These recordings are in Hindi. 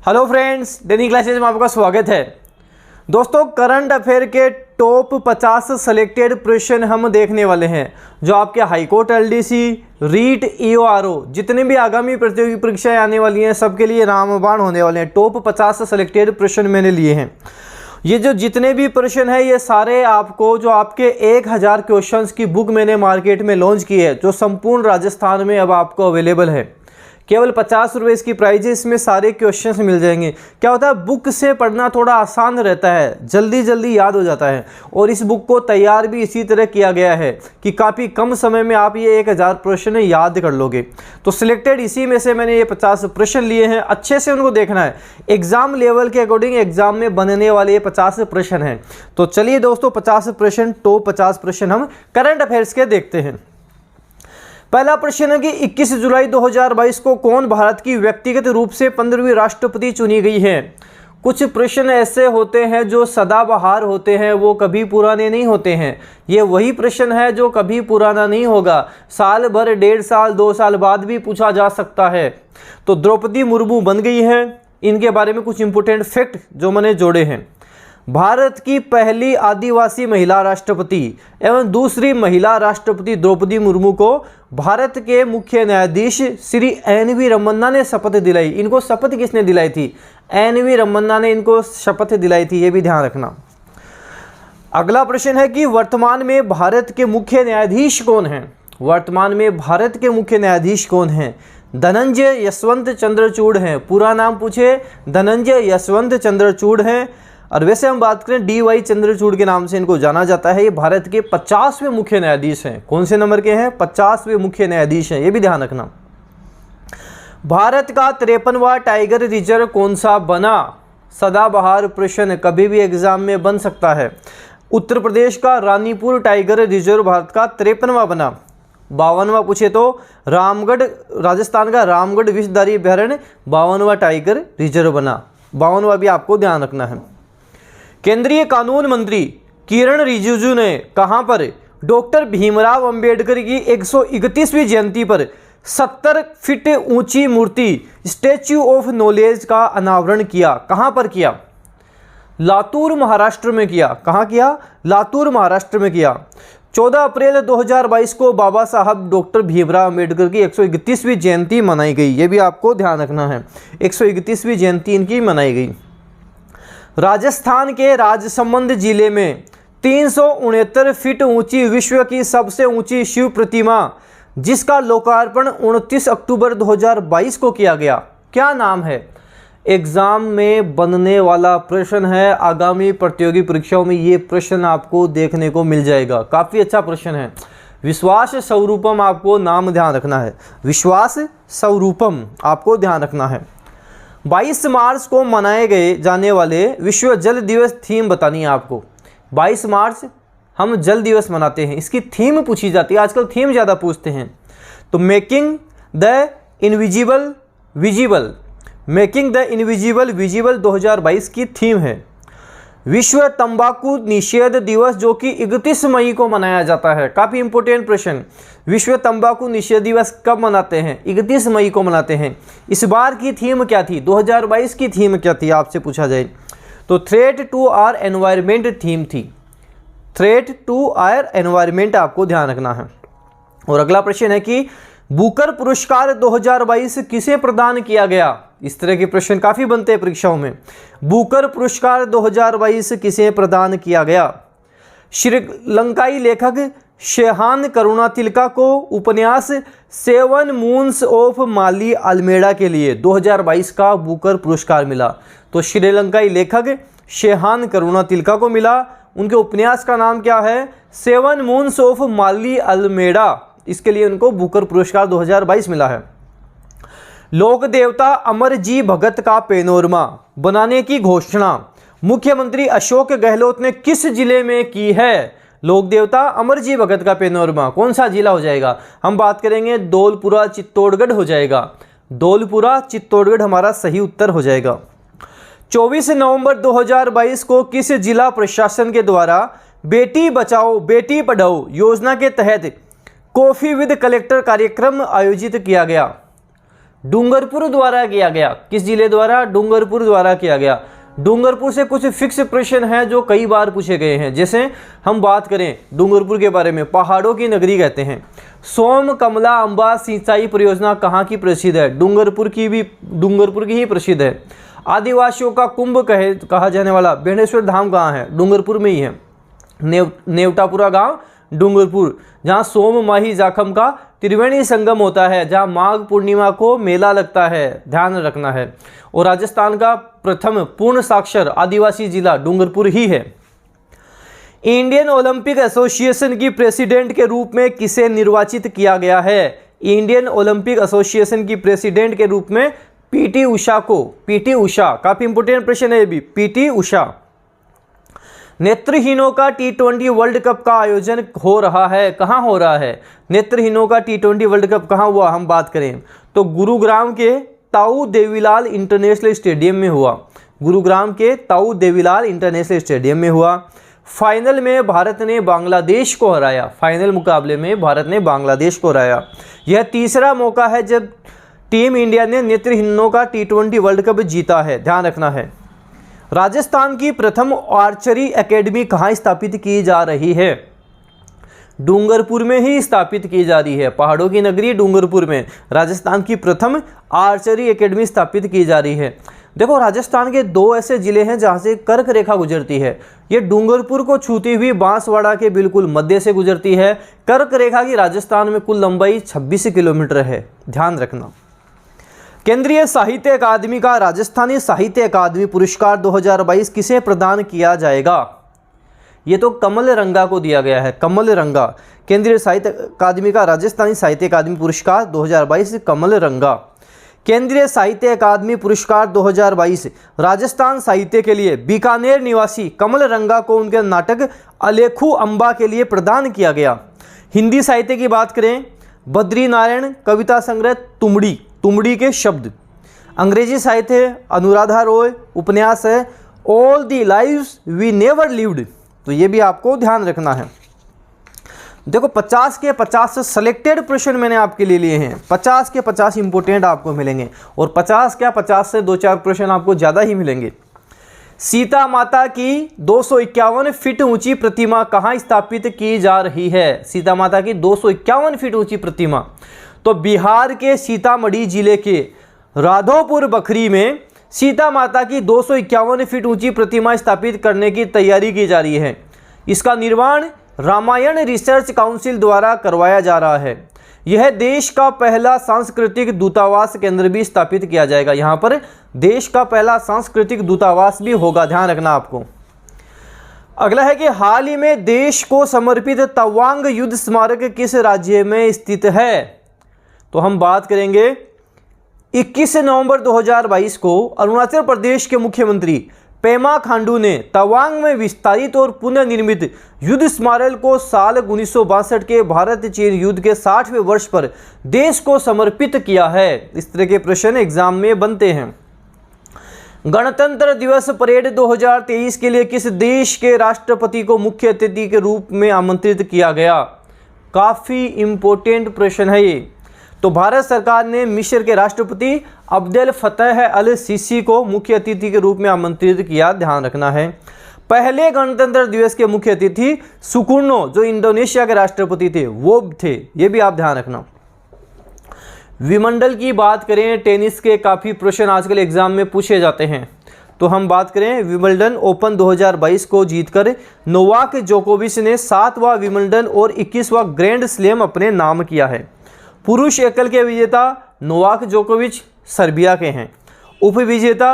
हेलो फ्रेंड्स, डेली क्लासेज में आपका स्वागत है। दोस्तों, करंट अफेयर के टॉप 50 सेलेक्टेड प्रश्न हम देखने वाले हैं जो आपके हाईकोर्ट, एलडीसी, रीट, ईओआरओ जितने भी आगामी प्रतियोगी परीक्षाएं आने वाली हैं सबके लिए रामबाण होने वाले हैं। टॉप 50 सेलेक्टेड प्रश्न मैंने लिए हैं। ये जो जितने भी प्रश्न हैं ये सारे आपको जो आपके 1000 क्वेश्चंस की बुक मैंने मार्केट में लॉन्च की है जो संपूर्ण राजस्थान में अब आपको अवेलेबल है। केवल 50 रुपये इसकी प्राइस है। इसमें सारे क्वेश्चंस मिल जाएंगे। क्या होता है, बुक से पढ़ना थोड़ा आसान रहता है, जल्दी जल्दी याद हो जाता है। और इस बुक को तैयार भी इसी तरह किया गया है कि काफ़ी कम समय में आप ये 1000 प्रश्न याद कर लोगे। तो सिलेक्टेड इसी में से मैंने ये 50 प्रश्न लिए हैं। अच्छे से उनको देखना है, एग्जाम लेवल के अकॉर्डिंग एग्जाम में बनने वाले ये 50 प्रश्न हैं। तो चलिए दोस्तों, 50 प्रश्न, टॉप 50 प्रश्न हम करंट अफेयर्स के देखते हैं। पहला प्रश्न है कि 21 जुलाई 2022 को कौन भारत की व्यक्तिगत रूप से 15वीं राष्ट्रपति चुनी गई है। कुछ प्रश्न ऐसे होते हैं जो सदाबहार होते हैं, वो कभी पुराने नहीं होते हैं। ये वही प्रश्न है जो कभी पुराना नहीं होगा, साल भर, 1.5 साल, 2 साल बाद भी पूछा जा सकता है। तो द्रौपदी मुर्मू बन गई है। इनके बारे में कुछ इंपोर्टेंट फैक्ट जो मैंने जोड़े हैं। भारत की पहली आदिवासी महिला राष्ट्रपति एवं दूसरी महिला राष्ट्रपति द्रौपदी मुर्मू को भारत के मुख्य न्यायाधीश श्री एन.वी. रमन्ना ने शपथ दिलाई। इनको शपथ किसने दिलाई थी? एन.वी. रमन्ना ने इनको शपथ दिलाई थी, ये भी ध्यान रखना। अगला प्रश्न है कि वर्तमान में भारत के मुख्य न्यायाधीश कौन हैं? वर्तमान में भारत के मुख्य न्यायाधीश कौन हैं? धनंजय यशवंत चंद्रचूड़ हैं। पूरा नाम पूछे, धनंजय यशवंत चंद्रचूड़ हैं। और वैसे हम बात करें डी.वाई. चंद्रचूड़ के नाम से इनको जाना जाता है। ये भारत के 50वें मुख्य न्यायाधीश हैं। कौन से नंबर के हैं? 50वें मुख्य न्यायाधीश हैं, ये भी ध्यान रखना। भारत का 53वां टाइगर रिजर्व कौन सा बना? सदाबहार प्रश्न, कभी भी एग्जाम में बन सकता है। उत्तर प्रदेश का रानीपुर टाइगर रिजर्व भारत का 53वां बना। 52वां पूछे तो रामगढ़, राजस्थान का रामगढ़ विषधारी अभ्यारण्य 52वां टाइगर रिजर्व बना। 52वां भी आपको ध्यान रखना है। केंद्रीय कानून मंत्री किरण रिजिजू ने कहां पर डॉक्टर भीमराव अंबेडकर की 131वीं जयंती पर 70 फीट ऊंची मूर्ति स्टैच्यू ऑफ नॉलेज का अनावरण किया? कहां पर किया? लातूर, महाराष्ट्र में किया। कहां किया? लातूर, महाराष्ट्र में किया। 14 अप्रैल 2022 को बाबा साहब डॉक्टर भीमराव अंबेडकर की 131वीं जयंती मनाई गई। ये भी आपको ध्यान रखना है, 131वीं जयंती इनकी मनाई गई। राजस्थान के राजसमंद जिले में 369 फीट ऊंची विश्व की सबसे ऊंची शिव प्रतिमा जिसका लोकार्पण 29 अक्टूबर 2022 को किया गया, क्या नाम है? एग्जाम में बनने वाला प्रश्न है। आगामी प्रतियोगी परीक्षाओं में ये प्रश्न आपको देखने को मिल जाएगा। काफ़ी अच्छा प्रश्न है। विश्वास स्वरूपम आपको नाम ध्यान रखना है। विश्वास स्वरूपम आपको ध्यान रखना है। 22 मार्च को मनाए गए जाने वाले विश्व जल दिवस थीम बतानी है आपको। 22 मार्च हम जल दिवस मनाते हैं, इसकी थीम पूछी जाती है। आजकल थीम ज़्यादा पूछते हैं। तो making the invisible visible, making the invisible visible 2022 की थीम है। विश्व तंबाकू निषेध दिवस जो कि 31 मई को मनाया जाता है। काफ़ी इंपोर्टेंट प्रश्न, विश्व तंबाकू निषेध दिवस कब मनाते हैं? 31 मई को मनाते हैं। इस बार की थीम क्या थी? 2022 की थीम क्या थी आपसे पूछा जाए तो threat to our environment theme थी। थ्रेट टू आवर एनवायरनमेंट आपको ध्यान रखना है। और अगला प्रश्न है कि बुकर पुरस्कार 2022 किसे प्रदान किया गया? इस तरह के प्रश्न काफ़ी बनते हैं परीक्षाओं में। बुकर पुरस्कार 2022 किसे प्रदान किया गया? श्रीलंकाई लेखक शेहान करुणातिलका को उपन्यास 7 मून्स ऑफ माली अल्मेडा के लिए 2022 का बुकर पुरस्कार मिला। तो श्रीलंकाई लेखक शेहान करुणातिलका को मिला। उनके उपन्यास का नाम क्या है? 7 मून्स ऑफ माली अल्मेडा। इसके लिए उनको बुकर पुरस्कार 2022 मिला है। लोक देवता अमरजी भगत का पैनोरमा बनाने की घोषणा मुख्यमंत्री अशोक गहलोत ने किस जिले में की है? लोक देवता अमरजी भगत का पैनोरमा कौन सा जिला हो जाएगा? हम बात करेंगे धौलपुरा चित्तौड़गढ़ हो जाएगा। धौलपुरा चित्तौड़गढ़ हमारा सही उत्तर हो जाएगा। 24 नवंबर 2022 को किस जिला प्रशासन के द्वारा बेटी बचाओ बेटी पढ़ाओ योजना के तहत कॉफी विद कलेक्टर कार्यक्रम आयोजित किया गया? डूंगरपुर द्वारा किया गया। किस जिले द्वारा? डूंगरपुर द्वारा किया गया। डूंगरपुर से कुछ फिक्स प्रश्न हैं जो कई बार पूछे गए हैं। जैसे हम बात करें डूंगरपुर के बारे में, पहाड़ों की नगरी कहते हैं। सोम कमला अंबा सिंचाई परियोजना कहाँ की प्रसिद्ध है? डूंगरपुर की ही प्रसिद्ध है। आदिवासियों का कुंभ कहा जाने वाला बेणेश्वर धाम कहाँ है? डूंगरपुर में ही है। नेवटापुरा गांव डूंगरपुर, जहां सोम माही जाखम का त्रिवेणी संगम होता है, जहां माघ पूर्णिमा को मेला लगता है, ध्यान रखना है। और राजस्थान का प्रथम पूर्ण साक्षर आदिवासी जिला डूंगरपुर ही है। इंडियन ओलंपिक एसोसिएशन की प्रेसिडेंट के रूप में किसे निर्वाचित किया गया है? इंडियन ओलंपिक एसोसिएशन की प्रेसिडेंट के रूप में पीटी उषा को। पीटी उषा, काफी इंपोर्टेंट प्रश्न है ये भी, पीटी उषा। नेत्रहीनों का T20 वर्ल्ड कप का आयोजन हो रहा है, कहाँ हो रहा है? नेत्रहीनों का T20 वर्ल्ड कप कहाँ हुआ? हम बात करें तो गुरुग्राम के ताऊ देवीलाल इंटरनेशनल स्टेडियम में हुआ। गुरुग्राम के ताऊ देवीलाल इंटरनेशनल स्टेडियम में हुआ। फाइनल में भारत ने बांग्लादेश को हराया। फाइनल मुकाबले में भारत ने बांग्लादेश को हराया। यह तीसरा मौका है जब टीम इंडिया ने नेत्रहीनों का T20 वर्ल्ड कप जीता है, ध्यान रखना है। राजस्थान की प्रथम आर्चरी एकेडमी कहाँ स्थापित की जा रही है? डूंगरपुर में ही स्थापित की जा रही है। पहाड़ों की नगरी डूंगरपुर में राजस्थान की प्रथम आर्चरी एकेडमी स्थापित की जा रही है। देखो, राजस्थान के दो ऐसे जिले हैं जहाँ से कर्क रेखा गुजरती है। ये डूंगरपुर को छूती हुई बांसवाड़ा के बिल्कुल मध्य से गुजरती है। कर्क रेखा की राजस्थान में कुल लंबाई 26 किलोमीटर है, ध्यान रखना। केंद्रीय साहित्य अकादमी का राजस्थानी साहित्य अकादमी पुरस्कार 2022 किसे प्रदान किया जाएगा? ये तो कमल रंगा को दिया गया है, कमल रंगा। केंद्रीय साहित्य अकादमी का राजस्थानी साहित्य अकादमी पुरस्कार 2022 कमल रंगा। केंद्रीय साहित्य अकादमी पुरस्कार 2022 राजस्थान साहित्य के लिए बीकानेर निवासी कमल रंगा को उनके नाटक अलेखू अंबा के लिए प्रदान किया गया। हिंदी साहित्य की बात करें, बद्री नारायण कविता संग्रह तुमड़ी के शब्द। अंग्रेजी साहित्य अनुराधा रॉय उपन्यास है all the lives we never lived, तो ये भी आपको ध्यान रखना है। देखो, 50 के 50 सेलेक्टेड प्रश्न मैंने आपके लिए लिए हैं। 50 के 50 इंपोर्टेंट आपको मिलेंगे और 50 क्या 50 से 2-4 प्रश्न आपको ज़्यादा ही मिलेंगे। सीता माता की 251 फीट ऊंची प्रतिमा कहाँ स्थापित की जा रही है? सीता माता की 251 फीट ऊंची प्रतिमा तो बिहार के सीतामढ़ी जिले के राधोपुर बखरी में सीता माता की 251 फीट ऊंची प्रतिमा स्थापित करने की तैयारी की जा रही है। इसका निर्माण रामायण रिसर्च काउंसिल द्वारा करवाया जा रहा है। यह देश का पहला सांस्कृतिक दूतावास केंद्र भी स्थापित किया जाएगा। यहाँ पर देश का पहला सांस्कृतिक दूतावास भी होगा, ध्यान रखना आपको। अगला है कि हाल ही में देश को समर्पित तवांग युद्ध स्मारक किस राज्य में स्थित है? तो हम बात करेंगे 21 नवंबर 2022 को अरुणाचल प्रदेश के मुख्यमंत्री पेमा खांडू ने तवांग में विस्तारित और पुनर्निर्मित युद्ध स्मारक को साल 1962 के भारत चीन युद्ध के 60वें वर्ष पर देश को समर्पित किया है। इस तरह के प्रश्न एग्जाम में बनते हैं। गणतंत्र दिवस परेड 2023 के लिए किस देश के राष्ट्रपति को मुख्य अतिथि के रूप में आमंत्रित किया गया? काफ़ी इम्पोर्टेंट प्रश्न है ये। तो भारत सरकार ने मिस्र के राष्ट्रपति अब्देल फतह अल सीसी को मुख्य अतिथि के रूप में आमंत्रित किया, ध्यान रखना है। पहले गणतंत्र दिवस के मुख्य अतिथि सुकुर्नो जो इंडोनेशिया के राष्ट्रपति थे वो थे, ये भी आप ध्यान रखना। विमंडल की बात करें, टेनिस के काफ़ी प्रश्न आजकल एग्जाम में पूछे जाते हैं। तो हम बात करें विंबलडन ओपन 2022 को जीतकर नोवाक जोकोविच ने 7वां विंबलडन और 21वां ग्रैंड स्लैम अपने नाम किया है। पुरुष एकल के विजेता नोवाक जोकोविच सर्बिया के हैं। उपविजेता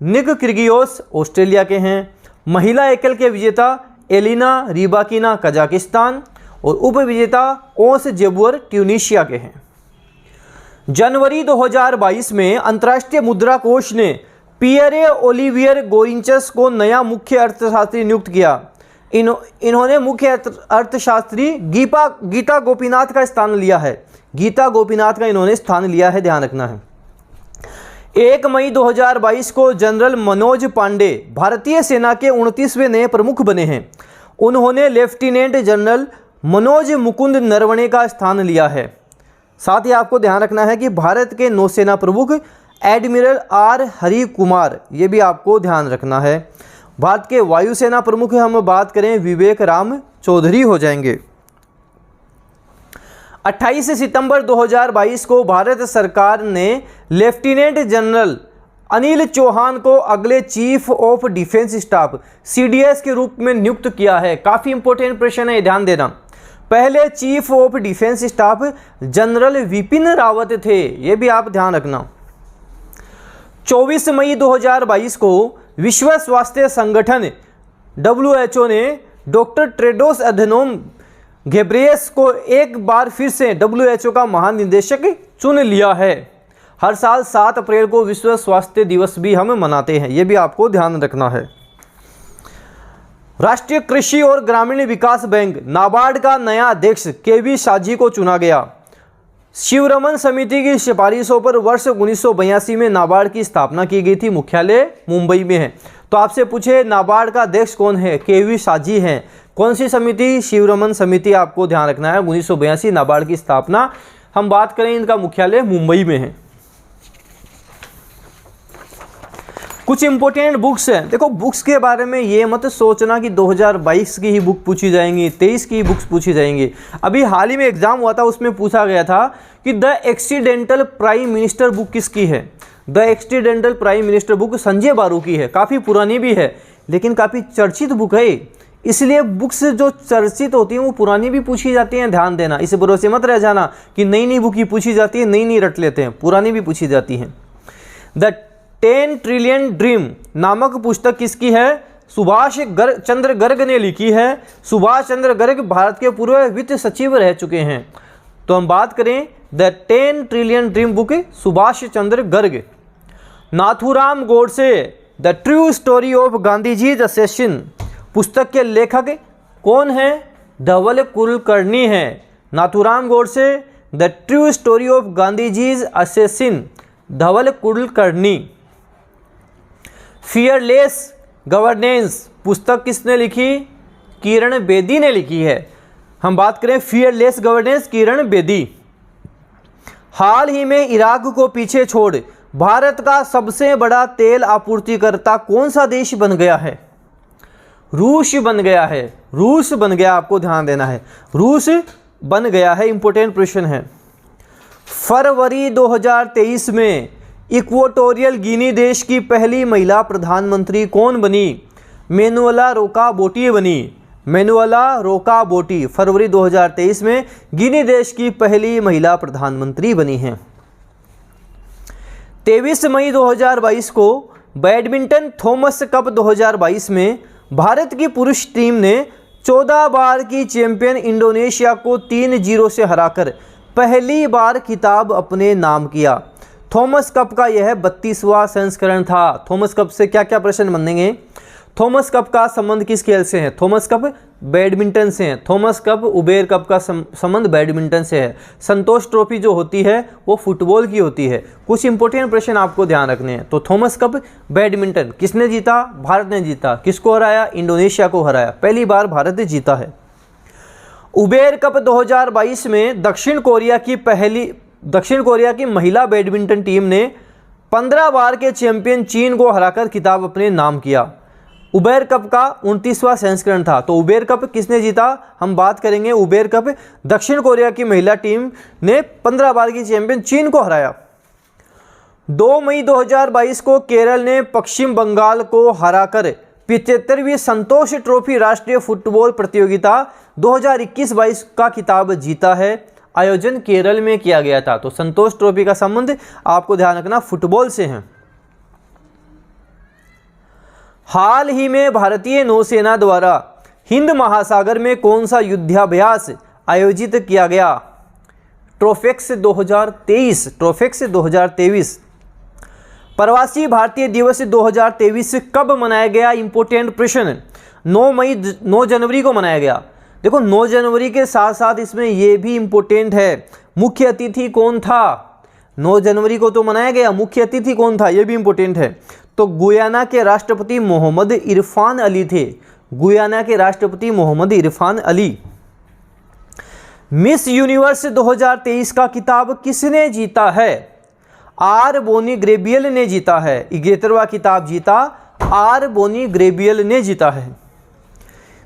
निक किर्गियोस ऑस्ट्रेलिया के हैं। महिला एकल के विजेता एलिना रिबाकिना कजाकिस्तान और उपविजेता ओस जेबुअर ट्यूनीशिया के हैं। जनवरी 2022 में अंतर्राष्ट्रीय मुद्रा कोष ने पियरे ओलिवियर गोरिंचस को नया मुख्य अर्थशास्त्री नियुक्त किया। इन्होंने मुख्य अर्थशास्त्री गीता गोपीनाथ का स्थान लिया है। गीता गोपीनाथ का इन्होंने स्थान लिया है, ध्यान रखना है। 1 मई 2022 को जनरल मनोज पांडे भारतीय सेना के 29वें नए प्रमुख बने हैं। उन्होंने लेफ्टिनेंट जनरल मनोज मुकुंद नरवणे का स्थान लिया है। साथ ही आपको ध्यान रखना है कि भारत के नौसेना प्रमुख एडमिरल आर हरि कुमार, ये भी आपको ध्यान रखना है। भारत के वायुसेना प्रमुख हम बात करें विवेक राम चौधरी हो जाएंगे। 28 सितंबर 2022 को भारत सरकार ने लेफ्टिनेंट जनरल अनिल चौहान को अगले chief of defence staff CDS के रूप में नियुक्त किया है। काफ़ी इंपॉर्टेंट प्रश्न है, ध्यान देना। पहले chief of defence staff general Vipin Rawat थे, ये भी आप ध्यान रखना। 24 मई 2022 को विश्व स्वास्थ्य संगठन WHO ने डॉक्टर टेड्रोस अधनोम घेब्रेयेसस को एक बार फिर से WHO का महानिदेशक चुन लिया है। हर साल 7 अप्रैल को विश्व स्वास्थ्य दिवस भी हम मनाते हैं, ये भी आपको ध्यान रखना है। राष्ट्रीय कृषि और ग्रामीण विकास बैंक नाबार्ड का नया अध्यक्ष KV शाजी को चुना गया। शिवरमन समिति की सिफारिशों पर वर्ष 1982 में नाबार्ड की स्थापना की गई थी। मुख्यालय मुंबई में है। तो आपसे पूछे नाबार्ड का अध्यक्ष कौन है? KV शाजी हैं। कौन सी समिति? शिवरमन समिति, आपको ध्यान रखना है। 1982 नाबार्ड की स्थापना हम बात करें, इनका मुख्यालय मुंबई में है। कुछ इंपॉर्टेंट बुक्स हैं। देखो, बुक्स के बारे में ये मत सोचना कि 2022 की ही बुक पूछी जाएंगी, 23 की ही बुक्स पूछी जाएंगी। अभी हाल ही में एग्जाम हुआ था, उसमें पूछा गया था कि the accidental prime minister book किसकी है। The accidental prime minister book Sanjay बारू की है। काफ़ी पुरानी भी है, लेकिन काफ़ी चर्चित बुक है। इसलिए बुक्स जो चर्चित होती हैं वो पुरानी भी पूछी जाती हैं, ध्यान देना। इस भरोसे मत रह जाना कि नई नई बुक ही पूछी जाती है, नई नई रट लेते हैं, पुरानी भी पूछी जाती हैं। द 10 ट्रिलियन ड्रीम नामक पुस्तक किसकी है? सुभाष चंद्र गर्ग ने लिखी है। सुभाष चंद्र गर्ग भारत के पूर्व वित्त सचिव रह चुके हैं। तो हम बात करें the 10 trillion dream book, Subhash Chandra Garg. Nathuram Godse the true story of Gandhiji's assassin पुस्तक के लेखक कौन है? धवल कुलकर्णी है। Nathuram Godse the true story of Gandhiji's assassin, Dhawal Kulkarni. Fearless governance पुस्तक किसने लिखी? किरण बेदी ने लिखी है। हम बात करें फियरलेस गवर्नेंस, किरण बेदी। हाल ही में इराक को पीछे छोड़ भारत का सबसे बड़ा तेल आपूर्तिकर्ता कौन सा देश बन गया है? रूस बन गया है। रूस बन गया, आपको ध्यान देना है, रूस बन गया है। इंपॉर्टेंट प्रश्न है। फरवरी 2023 में इक्वेटोरियल गिनी देश की पहली महिला प्रधानमंत्री कौन बनी? मैनुएला रोका-बोटी बनी। मैनुएला रोका-बोटी फरवरी 2023 में गिनी देश की पहली महिला प्रधानमंत्री बनी हैं। 23 मई 2022 को बैडमिंटन थॉमस कप 2022 में भारत की पुरुष टीम ने 14 बार की चैंपियन इंडोनेशिया को 3-0 से हराकर पहली बार खिताब अपने नाम किया। थॉमस कप का यह 32वां संस्करण था। थॉमस कप से क्या क्या प्रश्न बनेंगे? थॉमस कप का संबंध किस खेल से है? थॉमस कप बैडमिंटन से है। थॉमस कप उबेर कप का संबंध बैडमिंटन से है। संतोष ट्रॉफी जो होती है वो फुटबॉल की होती है। कुछ इंपॉर्टेंट प्रश्न आपको ध्यान रखने हैं। तो थॉमस कप बैडमिंटन किसने जीता? भारत ने जीता। किसको हराया? इंडोनेशिया को हराया। पहली बार भारत ने जीता है। उबेर कप 2022 में दक्षिण कोरिया की महिला बैडमिंटन टीम ने 15 बार के चैंपियन चीन को हराकर खिताब अपने नाम किया। उबेर कप का 29वां संस्करण था। तो उबेर कप किसने जीता? हम बात करेंगे उबेर कप दक्षिण कोरिया की महिला टीम ने 15 बार की चैंपियन चीन को हराया। 2 मई 2022 को केरल ने पश्चिम बंगाल को हराकर 75वीं संतोष ट्रॉफी राष्ट्रीय फुटबॉल प्रतियोगिता 2021-22 का खिताब जीता है। आयोजन केरल में किया गया था। तो संतोष ट्रॉफी का संबंध आपको ध्यान रखना फुटबॉल से है। हाल ही में भारतीय नौसेना द्वारा हिंद महासागर में कौन सा युद्धाभ्यास आयोजित किया गया? ट्रोफेक्स 2023, ट्रोफेक्स 2023। प्रवासी भारतीय दिवस 2023 कब मनाया गया? इंपोर्टेंट प्रश्न। 9 जनवरी को मनाया गया। देखो 9 जनवरी के साथ साथ इसमें यह भी इंपॉर्टेंट है, मुख्य अतिथि कौन था? 9 जनवरी को तो मनाया गया, मुख्य अतिथि कौन था यह भी इंपॉर्टेंट है। तो गुयाना के राष्ट्रपति मोहम्मद इरफान अली थे। गुयाना के राष्ट्रपति मोहम्मद इरफान अली। मिस यूनिवर्स 2023 का खिताब किसने जीता है? आर बोनी ग्रेबियल ने जीता है। 71वां खिताब जीता आर बोनी ग्रेबियल ने जीता है।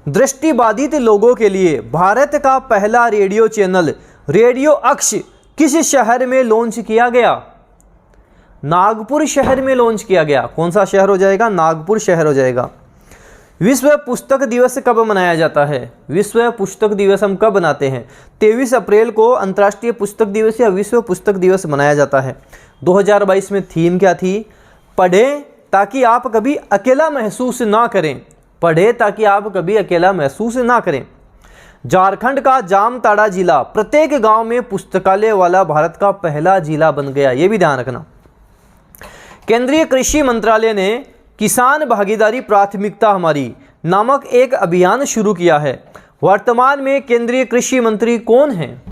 दृष्टिबाधित लोगों के लिए भारत का पहला रेडियो चैनल रेडियो अक्ष किस शहर में लॉन्च किया गया? नागपुर शहर में लॉन्च किया गया। कौन सा शहर हो जाएगा? नागपुर शहर हो जाएगा। विश्व पुस्तक दिवस कब मनाया जाता है? विश्व पुस्तक दिवस हम कब मनाते हैं? 23 अप्रैल को अंतर्राष्ट्रीय पुस्तक दिवस या विश्व पुस्तक दिवस मनाया जाता है। 2022 में थीम क्या थी? पढ़ें ताकि आप कभी अकेला महसूस ना करें। पढ़ें ताकि आप कभी अकेला महसूस ना करें। झारखंड का जामताड़ा जिला प्रत्येक गांव में पुस्तकालय वाला भारत का पहला जिला बन गया। ये भी ध्यान रखना। केंद्रीय कृषि मंत्रालय ने किसान भागीदारी प्राथमिकता हमारी नामक एक अभियान शुरू किया है। वर्तमान में केंद्रीय कृषि मंत्री कौन हैं?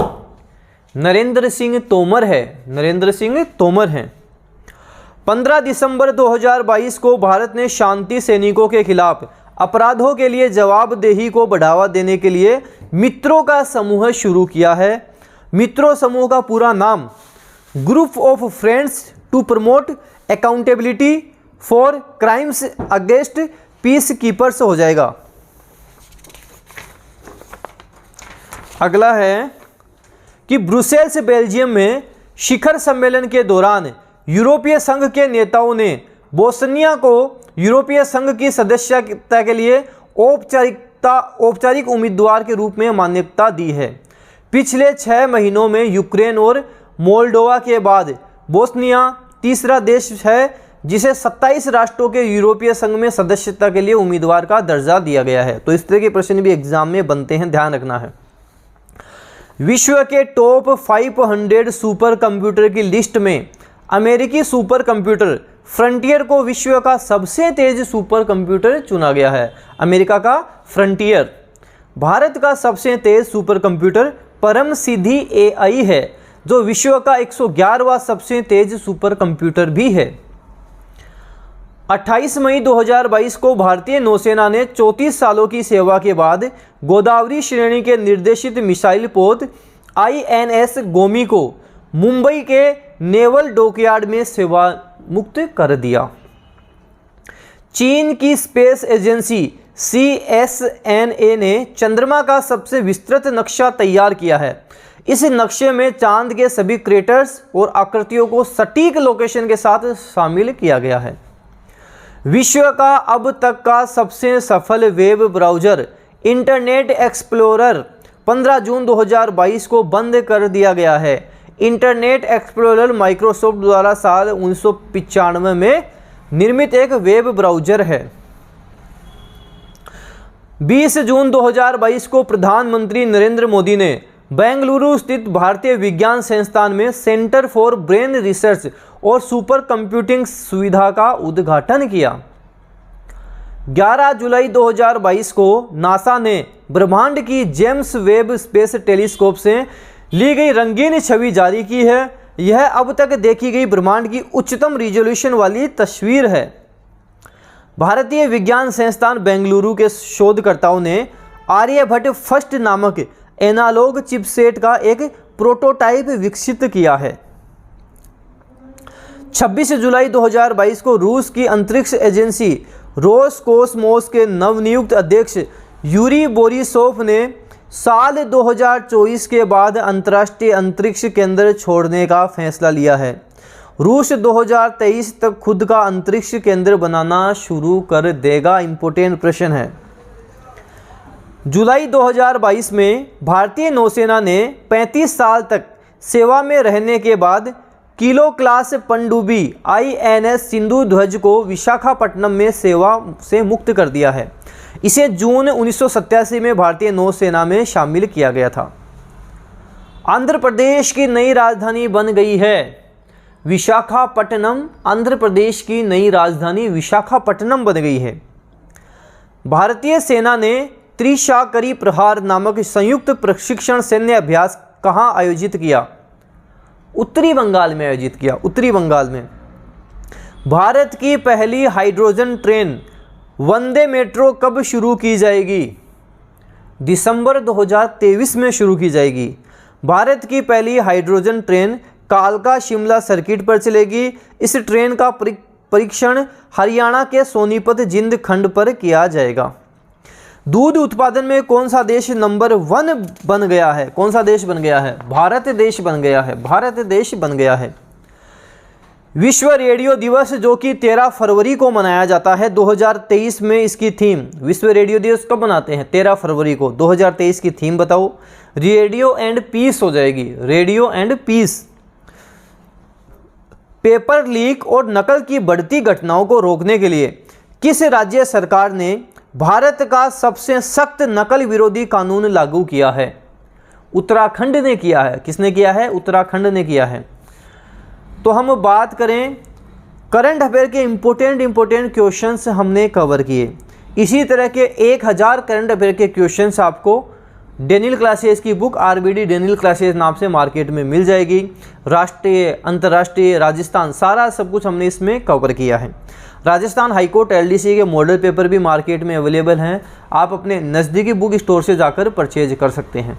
नरेंद्र सिंह तोमर है। नरेंद्र सिंह तोमर हैं। 15 दिसंबर 2022 को भारत ने शांति सैनिकों के खिलाफ अपराधों के लिए जवाबदेही को बढ़ावा देने के लिए मित्रों का समूह शुरू किया है। मित्रों समूह का पूरा नाम group of friends to promote accountability for crimes against peace keepers हो जाएगा। अगला है कि ब्रुसेल्स बेल्जियम में शिखर सम्मेलन के दौरान यूरोपीय संघ के नेताओं ने बोस्निया को यूरोपीय संघ की सदस्यता के लिए औपचारिक उम्मीदवार के रूप में मान्यता दी है। पिछले 6 महीनों में यूक्रेन और मोल्डोवा के बाद बोस्निया तीसरा देश है जिसे 27 राष्ट्रों के यूरोपीय संघ में सदस्यता के लिए उम्मीदवार का दर्जा दिया गया है। तो इस तरह के प्रश्न भी एग्जाम में बनते हैं, ध्यान रखना है। विश्व के टॉप 500 सुपर कंप्यूटर की लिस्ट में अमेरिकी सुपर कंप्यूटर फ्रंटियर को विश्व का सबसे तेज सुपर कंप्यूटर चुना गया है। अमेरिका का फ्रंटियर। भारत का सबसे तेज सुपर कंप्यूटर परम सिद्धि AI है जो विश्व का 111वां सबसे तेज सुपर कंप्यूटर भी है। 28 मई 2022 को भारतीय नौसेना ने 34 सालों की सेवा के बाद गोदावरी श्रेणी के निर्देशित मिसाइल पोत INS गोमी को मुंबई के नेवल डॉकयार्ड में सेवा मुक्त कर दिया। चीन की स्पेस एजेंसी CSNA ने चंद्रमा का सबसे विस्तृत नक्शा तैयार किया है। इस नक्शे में चांद के सभी क्रेटर्स और आकृतियों को सटीक लोकेशन के साथ शामिल किया गया है। विश्व का अब तक का सबसे सफल वेब ब्राउज़र इंटरनेट एक्सप्लोरर 15 जून 2022 को बंद कर दिया गया है। इंटरनेट एक्सप्लोरर माइक्रोसॉफ्ट द्वारा साल 1995 में निर्मित एक वेब ब्राउज़र है। 20 जून 2022 को प्रधानमंत्री नरेंद्र मोदी ने बेंगलुरु स्थित भारतीय विज्ञान संस्थान में सेंटर फॉर ब्रेन रिसर्च और सुपर कंप्यूटिंग सुविधा का उद्घाटन किया। 11 जुलाई 2022 को नासा ने ब्रह्मांड की जेम्स वेब स्पेस टेलीस्कोप से ली गई रंगीन छवि जारी की है। यह अब तक देखी गई ब्रह्मांड की उच्चतम रिजोल्यूशन वाली तस्वीर है। भारतीय विज्ञान संस्थान बेंगलुरु के शोधकर्ताओं ने आर्यभट्ट फर्स्ट नामक एनालॉग चिपसेट का एक प्रोटोटाइप विकसित किया है। 26 जुलाई 2022 को रूस की अंतरिक्ष एजेंसी रोसकोसमोस के नवनियुक्त अध्यक्ष यूरी बोरिसोव ने साल 2024 के बाद अंतर्राष्ट्रीय अंतरिक्ष केंद्र छोड़ने का फैसला लिया है। रूस 2023 तक खुद का अंतरिक्ष केंद्र बनाना शुरू कर देगा। इंपॉर्टेंट प्रश्न है। जुलाई 2022 में भारतीय नौसेना ने 35 साल तक सेवा में रहने के बाद किलो क्लास पनडुब्बी INS सिंधु ध्वज को विशाखापट्टनम में सेवा से मुक्त कर दिया है। इसे जून 1987 में भारतीय नौसेना में शामिल किया गया था। आंध्र प्रदेश की नई राजधानी बन गई है विशाखापट्टनम। आंध्र प्रदेश की नई राजधानी विशाखापट्टनम बन गई है। भारतीय सेना ने त्रिशाकरी प्रहार नामक संयुक्त प्रशिक्षण सैन्य अभ्यास कहाँ आयोजित किया? उत्तरी बंगाल में आयोजित किया। उत्तरी बंगाल में। भारत की पहली हाइड्रोजन ट्रेन वंदे मेट्रो कब शुरू की जाएगी? दिसंबर 2023 में शुरू की जाएगी। भारत की पहली हाइड्रोजन ट्रेन कालका शिमला सर्किट पर चलेगी। इस ट्रेन का परीक्षण हरियाणा के सोनीपत जिंद खंड पर किया जाएगा। दूध उत्पादन में कौन सा देश नंबर 1 बन गया है? कौन सा देश बन गया है? भारत देश बन गया है। भारत देश बन गया है। विश्व रेडियो दिवस जो कि 13 फरवरी को मनाया जाता है 2023 में, इसकी थीम, विश्व रेडियो दिवस कब मनाते हैं? 13 फरवरी को। 2023 की थीम बताओ। रेडियो एंड पीस हो जाएगी, radio and peace. Paper leak और नकल की बढ़ती घटनाओं को रोकने के लिए किस राज्य सरकार ने भारत का सबसे सख्त नकल विरोधी कानून लागू किया है? उत्तराखंड ने किया है। किसने किया है? उत्तराखंड ने किया है। तो हम बात करें करंट अफेयर के इंपॉर्टेंट क्वेश्चंस हमने कवर किए। इसी तरह के 1000 करंट अफेयर के क्वेश्चंस आपको डेनियल क्लासेस की बुक आरबीडी डेनियल क्लासेस नाम से मार्केट में मिल जाएगी। राष्ट्रीय, अंतर्राष्ट्रीय, राजस्थान, सारा सब कुछ हमने इसमें कवर किया है। राजस्थान हाईकोर्ट एलडीसी के मॉडल पेपर भी मार्केट में अवेलेबल हैं। आप अपने नज़दीकी बुक स्टोर से जाकर परचेज कर सकते हैं।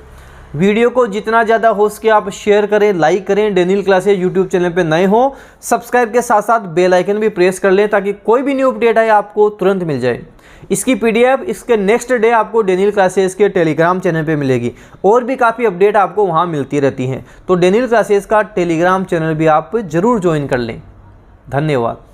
वीडियो को जितना ज़्यादा हो सके आप शेयर करें, लाइक करें। डेनियल क्लासेस यूट्यूब चैनल पे नए हो, सब्सक्राइब के साथ साथ बेल आइकन भी प्रेस कर लें ताकि कोई भी न्यू अपडेट आए आपको तुरंत मिल जाए। इसकी पीडीएफ इसके नेक्स्ट डे आपको डेनियल क्लासेस के टेलीग्राम चैनल पे मिलेगी और भी काफ़ी अपडेट आपको वहाँ मिलती रहती हैं। तो डेनियल क्लासेस का टेलीग्राम चैनल भी आप ज़रूर ज्वाइन कर लें। धन्यवाद।